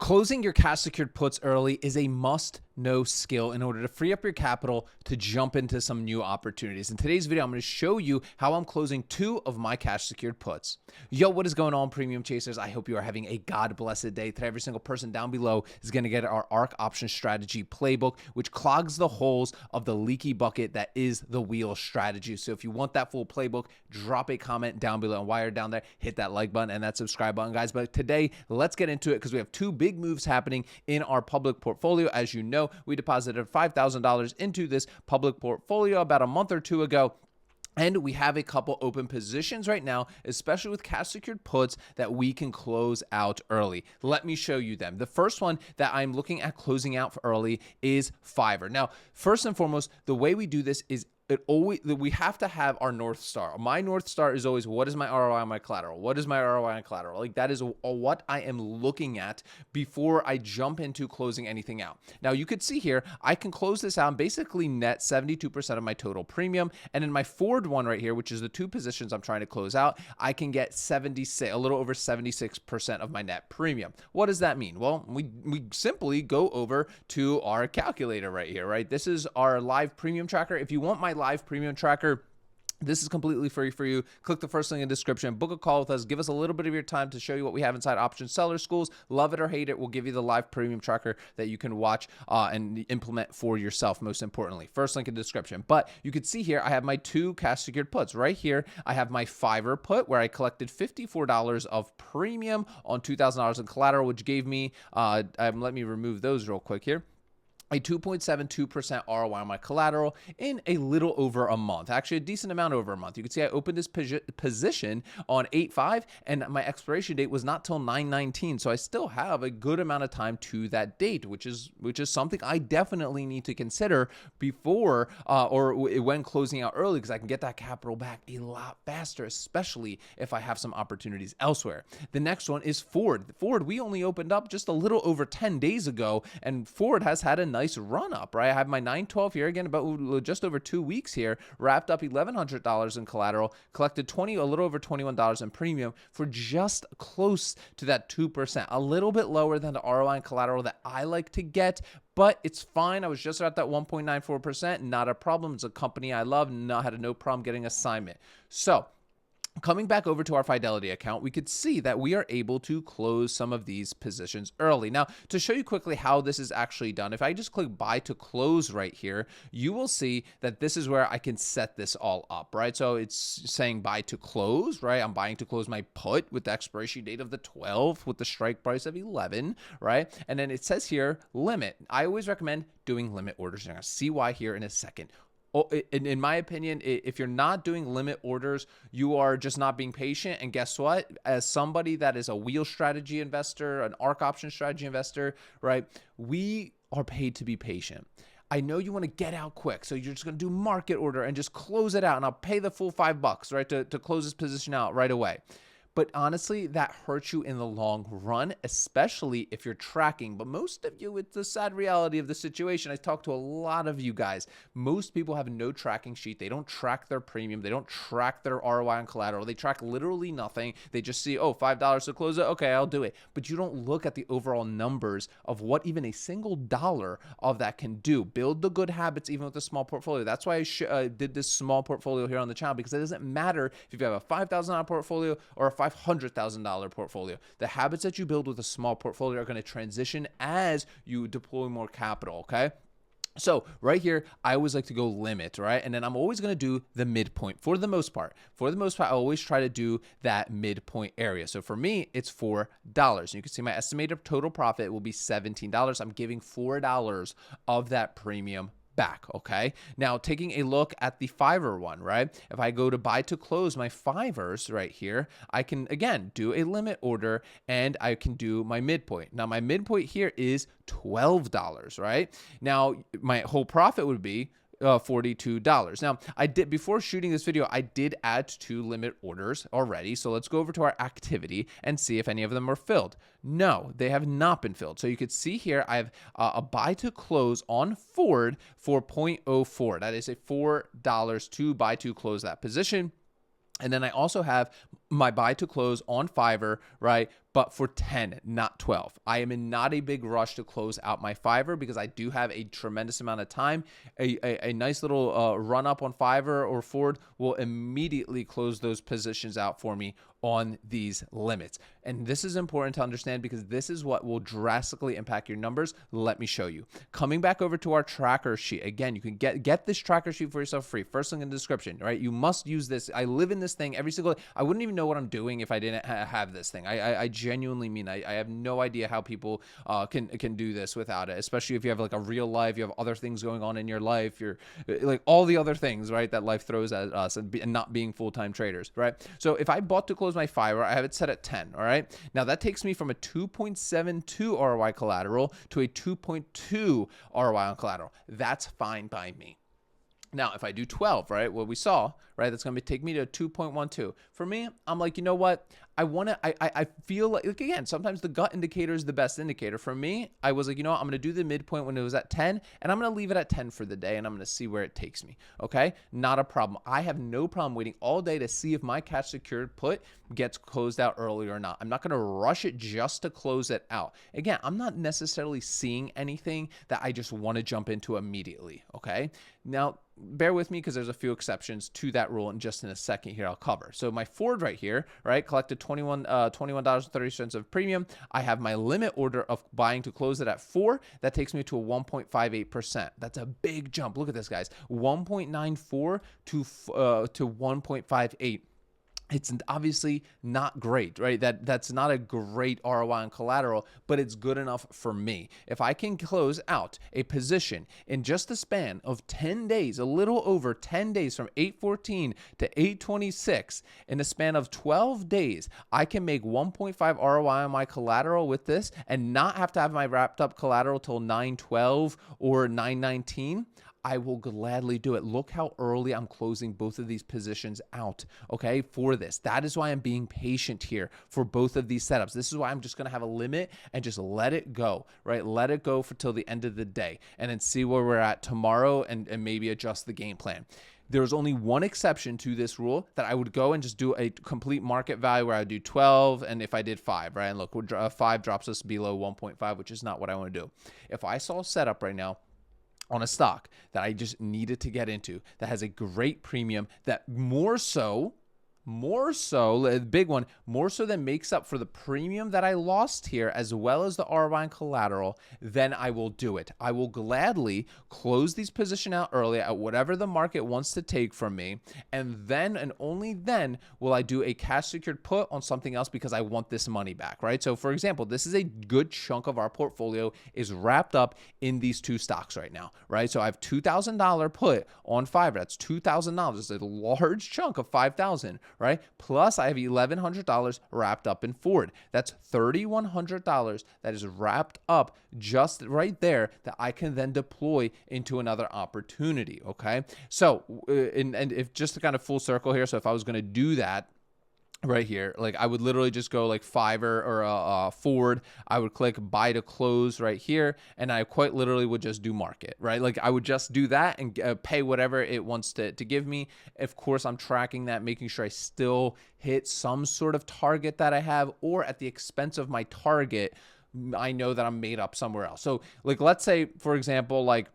Closing your cash secured puts early is a must-know skill in order to free up your capital to jump into some new opportunities. In today's video, I'm going to show you how I'm closing 2 of my cash secured puts. Yo, what is going on, Premium Chasers? I hope you are having a God-blessed day. Today, every single person down below is going to get our Ark Options Strategy playbook, which clogs the holes of the leaky bucket that is the wheel strategy. So if you want that full playbook, drop a comment down below. And while you're down there, hit that like button and that subscribe button, guys. But today, let's get into it because we have 2 big moves happening in our public portfolio. As you know, we deposited $5,000 into this public portfolio about a month or 2 ago. And we have a couple open positions right now, especially with cash secured puts that we can close out early. Let me show you them. The first one that I'm looking at closing out for early is Fiverr. Now, first and foremost, the way we do this is we have to have our North Star. My North Star is always, what is my ROI on my collateral? What is my ROI on collateral? Like, that is what I am looking at before I jump into closing anything out. Now, you could see here, I can close this out and basically net 72% of my total premium. And in my forward one right here, which is the 2 positions I'm trying to close out, I can get a little over 76% of my net premium. What does that mean? Well, we simply go over to our calculator right here, right? This is our live premium tracker. If you want my live premium tracker, this is completely free for you. Click the first link in the description, book a call with us, give us a little bit of your time to show you what we have inside Option Seller Schools. Love it or hate it, we'll give you the live premium tracker that you can watch and implement for yourself, most importantly. First link in the description. But you can see here, I have my 2 cash secured puts. Right here, I have my Fiverr put where I collected $54 of premium on $2,000 in collateral, which gave me, let me remove those real quick here, a 2.72% ROI on my collateral in a little over a month. Actually, a decent amount over a month. You can see I opened this position on 8/5 and my expiration date was not till 9/19. So I still have a good amount of time to that date, which is something I definitely need to consider before or when closing out early, because I can get that capital back a lot faster, especially if I have some opportunities elsewhere. The next one is Ford. Ford, we only opened up just a little over 10 days ago, and Ford has had a nice run up, right? I have my 9/12 here again, about just over 2 weeks here, wrapped up $1,100 in collateral, collected a little over $21 in premium for just close to that 2%, a little bit lower than the ROI in collateral that I like to get, but it's fine. I was just at that 1.94%, not a problem. It's a company I love, had no problem getting assignment. So coming back over to our Fidelity account, we could see that we are able to close some of these positions early. Now, to show you quickly how this is actually done, if I just click buy to close right here, you will see that this is where I can set this all up, right? So it's saying buy to close, right? I'm buying to close my put with the expiration date of the 12th with the strike price of 11, right? And then it says here, limit. I always recommend doing limit orders. You're going to see why here in a second. In my opinion, if you're not doing limit orders, you are just not being patient. And guess what? As somebody that is a wheel strategy investor, an Ark Option Strategy investor, right? We are paid to be patient. I know you want to get out quick, so you're just going to do market order and just close it out, and I'll pay the full $5, right, to close this position out right away. But honestly, that hurts you in the long run, especially if you're tracking. But most of you, it's the sad reality of the situation. I talk to a lot of you guys. Most people have no tracking sheet. They don't track their premium. They don't track their ROI on collateral. They track literally nothing. They just see, oh, $5 to close it. Okay, I'll do it. But you don't look at the overall numbers of what even a single dollar of that can do. Build the good habits even with a small portfolio. That's why I did this small portfolio here on the channel, because it doesn't matter if you have a $5,000 portfolio or a $500,000 portfolio. The habits that you build with a small portfolio are going to transition as you deploy more capital, okay? So right here, I always like to go limit, right? And then I'm always going to do the midpoint for the most part. For the most part, I always try to do that midpoint area. So for me, it's $4. And you can see my estimated total profit will be $17. I'm giving $4 of that premium back, okay? Now, taking a look at the Fiverr one, right? If I go to buy to close my Fiverrs right here, I can, again, do a limit order and I can do my midpoint. Now, my midpoint here is $12, right? Now, my whole profit would be $42. Now, before shooting this video, I did add 2 limit orders already. So let's go over to our activity and see if any of them are filled. No, they have not been filled. So you could see here, I have a buy to close on Ford for 0.04. That is a $4 to buy to close that position. And then I also have my buy to close on Fiverr, right? But for 10, not 12. I am in not a big rush to close out my Fiverr because I do have a tremendous amount of time. A nice little run up on Fiverr or Ford will immediately close those positions out for me on these limits. And this is important to understand because this is what will drastically impact your numbers. Let me show you. Coming back over to our tracker sheet. Again, you can get this tracker sheet for yourself free. First link in the description, right? You must use this. I live in this thing every single day. I wouldn't even know what I'm doing if I didn't have this thing. I genuinely mean I have no idea how people can do this without it, especially if you have like a real life, you have other things going on in your life, you're like all the other things, right, that life throws at us and not being full-time traders, right? So if I bought to close my Fiverr, I have it set at 10, all right? Now that takes me from a 2.72 ROI collateral to a 2.2 ROI on collateral. That's fine by me. Now, if I do 12, right, what we saw, right, that's going to take me to 2.12. For me, I'm like, you know what? I feel like, again, sometimes the gut indicator is the best indicator. For me, I was like, you know what? I'm going to do the midpoint when it was at 10, and I'm going to leave it at 10 for the day, and I'm going to see where it takes me, okay? Not a problem. I have no problem waiting all day to see if my cash secured put gets closed out early or not. I'm not going to rush it just to close it out. Again, I'm not necessarily seeing anything that I just want to jump into immediately, okay? Now, bear with me because there's a few exceptions to that rule, and just in a second here I'll cover. So my Ford right here, right, collected $21.30 of premium. I have my limit order of buying to close it at 4. That takes me to a 1.58%. That's a big jump. Look at this, guys. 1.94 to 1.58. It's obviously not great, right? That's not a great ROI on collateral, but it's good enough for me. If I can close out a position in just the span of 10 days, a little over 10 days from 8/14 to 8/26, in a span of 12 days, I can make 1.5 ROI on my collateral with this and not have to have my wrapped up collateral till 9/12 or 9/19. I will gladly do it. Look how early I'm closing both of these positions out, okay, for this. That is why I'm being patient here for both of these setups. This is why I'm just going to have a limit and just let it go, right? Let it go for till the end of the day and then see where we're at tomorrow and maybe adjust the game plan. There's only one exception to this rule that I would go and just do a complete market value where I would do 12 and if I did 5, right? And look, 5 drops us below 1.5, which is not what I want to do. If I saw a setup right now on a stock that I just needed to get into that has a great premium that more so, the big one, more so than makes up for the premium that I lost here, as well as the ROI and collateral, then I will do it. I will gladly close these positions out early at whatever the market wants to take from me. And then and only then will I do a cash secured put on something else because I want this money back, right? So for example, this is a good chunk of our portfolio is wrapped up in these two stocks right now, right? So I have $2,000 put on Fiverr. That's $2,000. It's a large chunk of $5,000. Right? Plus I have $1,100 wrapped up in Ford. That's $3,100 that is wrapped up just right there that I can then deploy into another opportunity. Okay. So, and if just to kind of full circle here. So if I was going to do that, right here, like I would literally just go like Fiverr or Ford. I would click buy to close right here, and I quite literally would just do market, right? Like I would just do that and pay whatever it wants to give me. Of course, I'm tracking that, making sure I still hit some sort of target that I have, or at the expense of my target, I know that I'm made up somewhere else. So like, let's say, for example, like,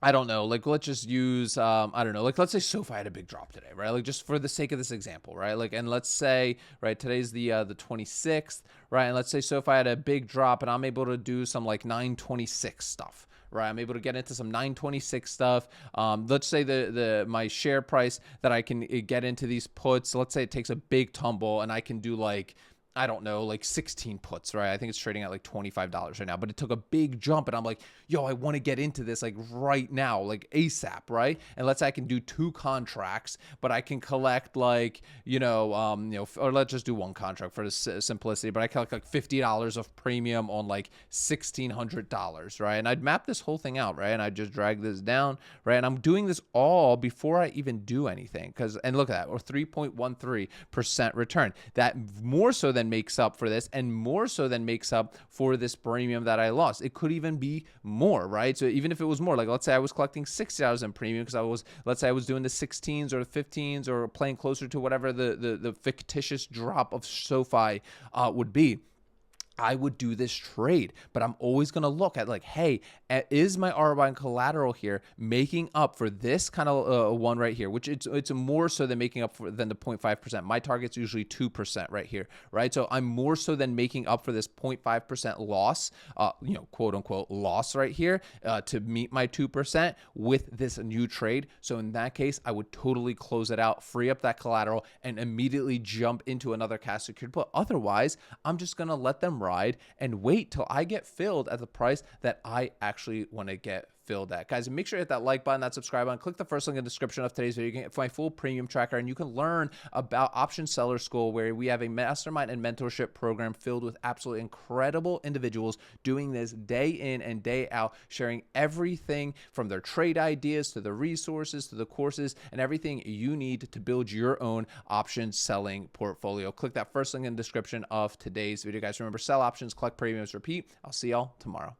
I don't know, like let's just use, I don't know, like let's say SoFi had a big drop today, right? Like just for the sake of this example, right? Like, and let's say, right, today's the 26th, right? And let's say SoFi had a big drop and I'm able to do some like 926 stuff, right? I'm able to get into some 926 stuff. Let's say my share price that I can get into these puts, let's say it takes a big tumble and I can do like, I don't know, like 16 puts, right? I think it's trading at like $25 right now, but it took a big jump and I'm like, yo, I want to get into this like right now, like ASAP, right? And let's say I can do 2 contracts, but I can collect like, or let's just do 1 contract for the simplicity, but I collect like $50 of premium on like $1,600, right? And I'd map this whole thing out, right? And I'd just drag this down, right? And I'm doing this all before I even do anything. And look at that, or 3.13% return. That more so than than makes up for this, and more so than makes up for this premium that I lost. It could even be more, right? So even if it was more, like let's say I was collecting $60 in premium because let's say I was doing the 16s or the 15s or playing closer to whatever the fictitious drop of SoFi would be, I would do this trade. But I'm always going to look at like, hey, is my ROI and collateral here making up for this kind of one right here, which it's more so than making up for than the 0.5%. My target's usually 2% right here, right? So I'm more so than making up for this 0.5% loss, quote unquote loss right here to meet my 2% with this new trade. So in that case, I would totally close it out, free up that collateral, and immediately jump into another cash secured put. Otherwise, I'm just going to let them ride and wait till I get filled at the price that I actually want to get filled at. Guys, make sure you hit that like button, that subscribe button, click the first link in the description of today's video. You can get my full premium tracker, and you can learn about Option Seller School, where we have a mastermind and mentorship program filled with absolutely incredible individuals doing this day in and day out, sharing everything from their trade ideas to the resources to the courses and everything you need to build your own option selling portfolio. Click that first link in the description of today's video. Guys, remember, sell options, collect premiums, repeat. I'll see y'all tomorrow.